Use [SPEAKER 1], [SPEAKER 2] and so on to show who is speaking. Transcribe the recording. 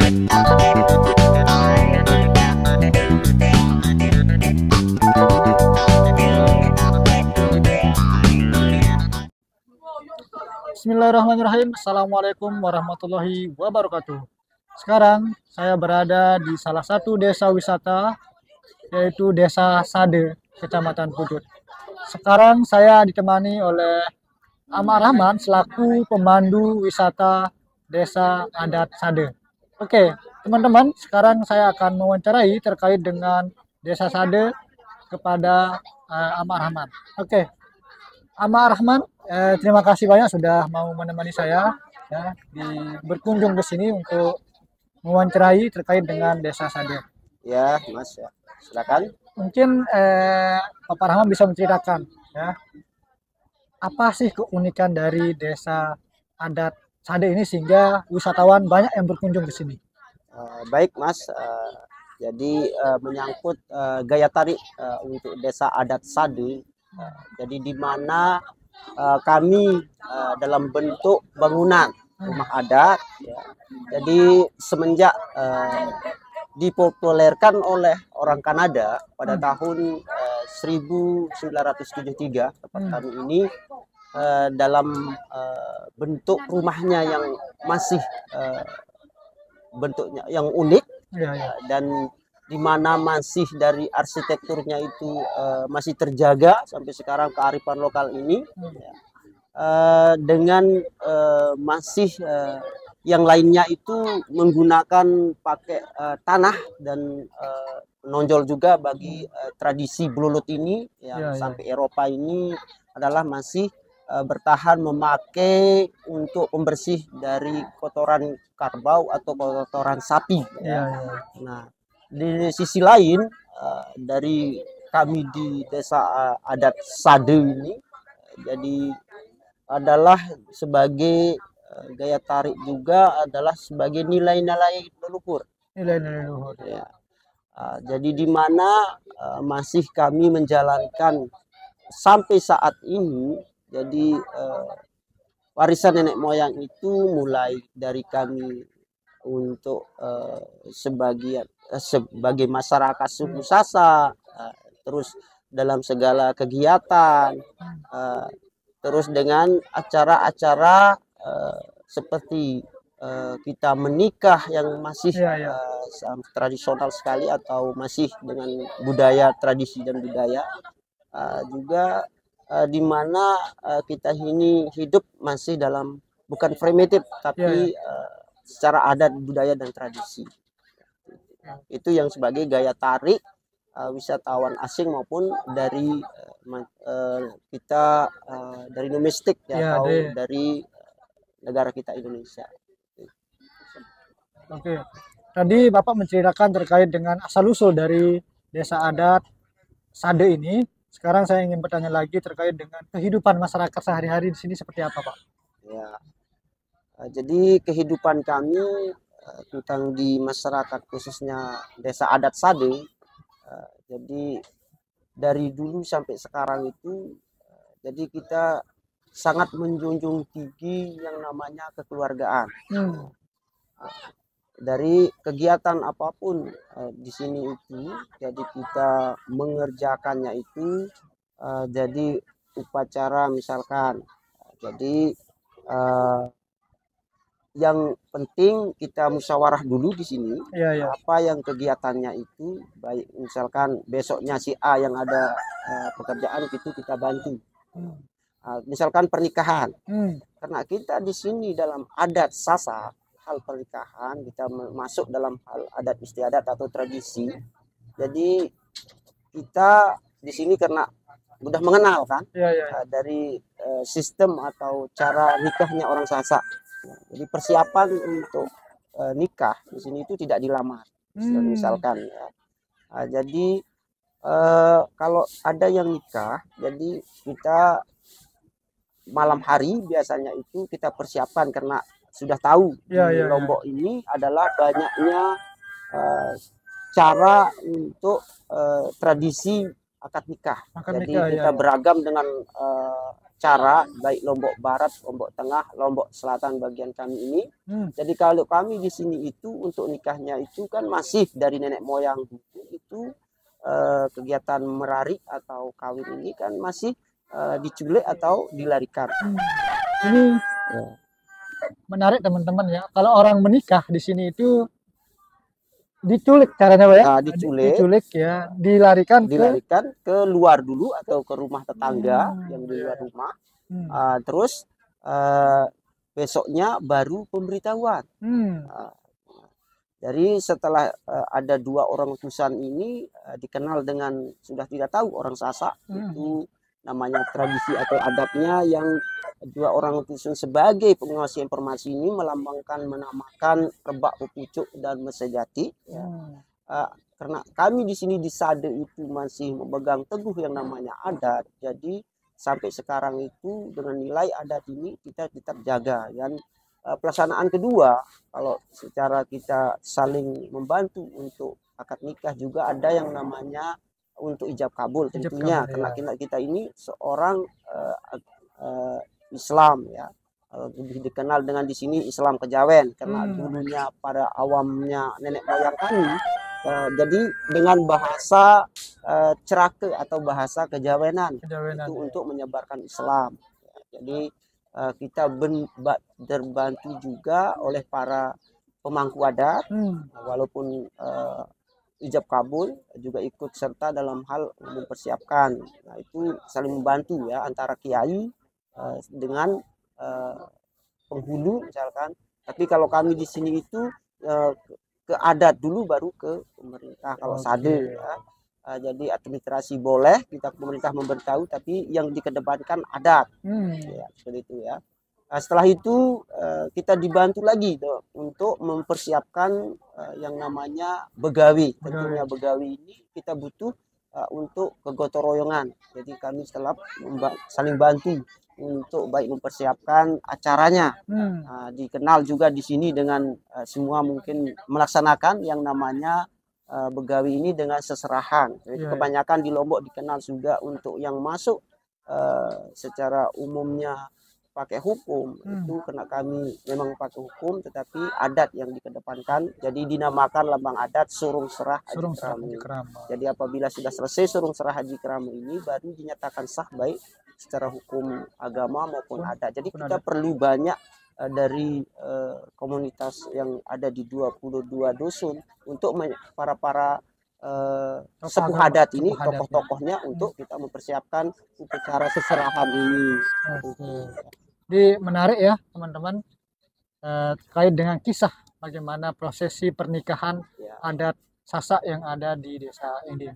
[SPEAKER 1] Bismillahirrahmanirrahim. Assalamualaikum warahmatullahi wabarakatuh. Sekarang saya berada di salah satu desa wisata, yaitu Desa Sade, Kecamatan Pujut. Sekarang saya ditemani oleh Ahmad Rahman selaku pemandu wisata Desa Adat Sade. Oke, teman-teman, sekarang saya akan mewawancarai terkait dengan Desa Sade kepada Ahmad Rahman. Oke, Ahmad Rahman, terima kasih banyak sudah mau menemani saya ya, berkunjung ke sini untuk mewawancarai terkait dengan Desa Sade.
[SPEAKER 2] Ya, Mas, ya. Silakan.
[SPEAKER 1] Mungkin Bapak Rahman bisa menceritakan ya, apa sih keunikan dari Desa Adat Sade ini sehingga wisatawan banyak yang berkunjung ke sini?
[SPEAKER 2] Baik, Mas. Jadi menyangkut gaya tarik untuk Desa Adat Sade. Jadi di mana kami dalam bentuk bangunan rumah adat. Ya. Jadi semenjak dipopulerkan oleh orang Kanada pada tahun 1973, tepat tahun ini, dalam bentuk rumahnya yang masih bentuknya yang unik dan di mana masih dari arsitekturnya itu masih terjaga sampai sekarang kearifan lokal ini, dengan masih yang lainnya itu menggunakan pakai tanah dan menonjol juga bagi tradisi belulut ini yang sampai Eropa ini adalah masih bertahan memakai untuk pembersih dari kotoran kerbau atau kotoran sapi. Nah, di sisi lain dari kami di Desa Adat Sade ini jadi adalah sebagai gaya tarik juga adalah sebagai nilai-nilai leluhur.
[SPEAKER 1] Nilai-nilai leluhur.
[SPEAKER 2] Ya. Jadi di mana masih kami menjalankan sampai saat ini. Jadi warisan nenek moyang itu mulai dari kami untuk sebagai masyarakat suku Sasak, terus dalam segala kegiatan, terus dengan acara-acara seperti kita menikah yang masih tradisional sekali atau masih dengan budaya, tradisi dan budaya, juga di mana kita ini hidup masih dalam bukan primitif tapi secara adat, budaya dan tradisi. Itu yang sebagai gaya tarik wisatawan asing maupun dari kita dari domestik atau dari negara kita Indonesia.
[SPEAKER 1] Oke, tadi Bapak menceritakan terkait dengan asal-usul dari Desa Adat Sade ini. Sekarang saya ingin bertanya lagi terkait dengan kehidupan masyarakat sehari-hari di sini seperti apa, Pak?
[SPEAKER 2] Ya, jadi kehidupan kami tentang di masyarakat khususnya Desa Adat Sade, jadi dari dulu sampai sekarang itu, jadi kita sangat menjunjung tinggi yang namanya kekeluargaan. Dari kegiatan apapun di sini itu, jadi kita mengerjakannya itu jadi upacara misalkan. Jadi yang penting kita musyawarah dulu di sini. Apa yang kegiatannya itu, baik misalkan besoknya si A yang ada pekerjaan itu kita bantu. Misalkan pernikahan, karena kita di sini dalam adat Sasak, hal pernikahan kita masuk dalam hal adat istiadat atau tradisi. Jadi kita di sini karena mudah mengenal kan dari sistem atau cara nikahnya orang Sasak. Jadi persiapan untuk nikah di sini itu tidak dilamar, misalkan. Jadi kalau ada yang nikah, jadi kita malam hari biasanya itu kita persiapkan karena sudah tahu di Lombok ini adalah banyaknya cara untuk tradisi akad nikah. Jadi kita beragam dengan cara, baik Lombok Barat, Lombok Tengah, Lombok Selatan bagian kami ini. Jadi kalau kami di sini itu untuk nikahnya itu kan masih dari nenek moyang dulu itu kegiatan merarik atau kawin ini kan masih diculik atau dilarikan.
[SPEAKER 1] Ini menarik teman-teman ya. Kalau orang menikah di sini itu diculik caranya, Pak ya?
[SPEAKER 2] Nah, diculik
[SPEAKER 1] ya, dilarikan
[SPEAKER 2] ke luar dulu atau ke rumah tetangga yang di luar rumah. Terus besoknya baru pemberitahuan. Jadi setelah ada 2 orang utusan ini dikenal dengan sudah tidak tahu orang Sasak, itu namanya tradisi atau adatnya yang 2 orang utusan sebagai penguasa informasi ini menamakan Rebak Pepucuk dan Mesejati. Karena kami di sini di Sade itu masih memegang teguh yang namanya adat, jadi sampai sekarang itu dengan nilai adat ini kita tetap jaga. Dan pelaksanaan kedua, kalau secara kita saling membantu untuk akad nikah juga ada yang namanya untuk ijab kabul tentunya, karena kita ini seorang Islam ya, lebih dikenal dengan di sini Islam Kejawen, karena dulunya pada awamnya nenek moyang kami. Jadi dengan bahasa Cerake atau bahasa Kejawenan itu untuk menyebarkan Islam. Jadi kita terbantu juga oleh para pemangku adat, walaupun ijab kabul juga ikut serta dalam hal mempersiapkan. Nah, itu saling membantu ya antara kiai dengan penghulu misalkan. Tapi kalau kami di sini itu ke adat dulu baru ke pemerintah kalau Sade ya. Jadi administrasi boleh, kita pemerintah memberitahu, tapi yang dikedepankan adat. Ya, seperti itu ya. Setelah itu kita dibantu lagi untuk mempersiapkan yang namanya begawi. Tentunya begawi ini kita butuh untuk kegotong royongan. Jadi kami setelah saling bantu untuk baik mempersiapkan acaranya. Dikenal juga di sini dengan semua mungkin melaksanakan yang namanya begawi ini dengan seserahan. Jadi kebanyakan di Lombok dikenal juga untuk yang masuk secara umumnya pakai hukum, itu karena kami memang pakai hukum, tetapi adat yang dikedepankan. Jadi dinamakan lambang adat surung serah haji keramu. Jadi apabila sudah selesai surung serah haji keramu ini baru dinyatakan sah baik secara hukum agama maupun adat. Jadi kita perlu banyak dari komunitas yang ada di 22 dusun untuk para sepuh adat ini, tokoh-tokohnya untuk kita mempersiapkan upacara seserahan ini.
[SPEAKER 1] Jadi menarik ya teman-teman, terkait dengan kisah bagaimana prosesi pernikahan adat Sasak yang ada di desa ini.